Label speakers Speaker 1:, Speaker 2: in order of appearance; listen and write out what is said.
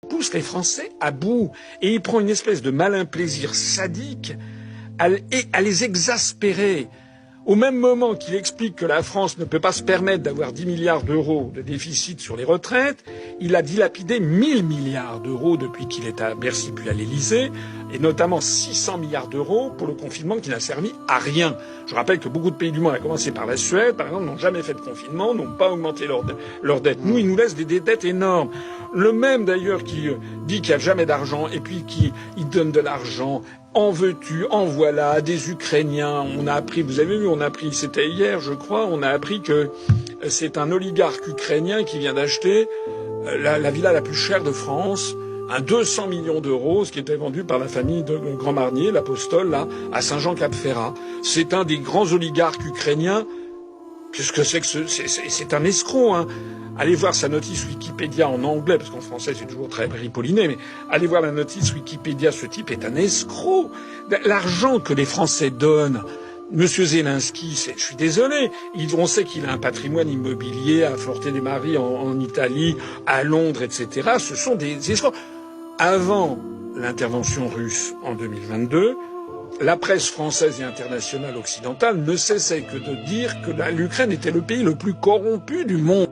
Speaker 1: pousse les Français à bout. Et il prend une espèce de malin plaisir sadique à les exaspérer. Au même moment qu'il explique que la France ne peut pas se permettre d'avoir 10 milliards d'euros de déficit sur les retraites, il a dilapidé 1000 milliards d'euros depuis qu'il est à Bercy puis à l'Élysée, et notamment 600 milliards d'euros pour le confinement qui n'a servi à rien. Je rappelle que beaucoup de pays du monde, à commencer par la Suède, par exemple, n'ont jamais fait de confinement, n'ont pas augmenté leur dette. Nous, ils nous laissent des dettes énormes. Le même d'ailleurs qui dit qu'il n'y a jamais d'argent et puis qui donne de l'argent. En veux-tu, en voilà, à des Ukrainiens. On a appris, vous avez vu, c'était hier, je crois, on a appris que c'est un oligarque ukrainien qui vient d'acheter la villa la plus chère de France, 200 millions d'euros, ce qui était vendu par la famille de Grand Marnier, l'Apostole, là, à Saint-Jean-Cap-Ferrat. C'est un des grands oligarques ukrainiens. Qu'est-ce que c'est que c'est un escroc, hein. Allez voir sa notice Wikipédia en anglais, parce qu'en français c'est toujours très ripolliné, mais allez voir la notice Wikipédia, ce type est un escroc. L'argent que les Français donnent, Monsieur Zelensky, je suis désolé, on sait qu'il a un patrimoine immobilier à Forte-dei-Marmi en Italie, à Londres, etc. Ce sont des escrocs. Avant l'intervention russe en 2022, la presse française et internationale occidentale ne cessait que de dire que l'Ukraine était le pays le plus corrompu du monde.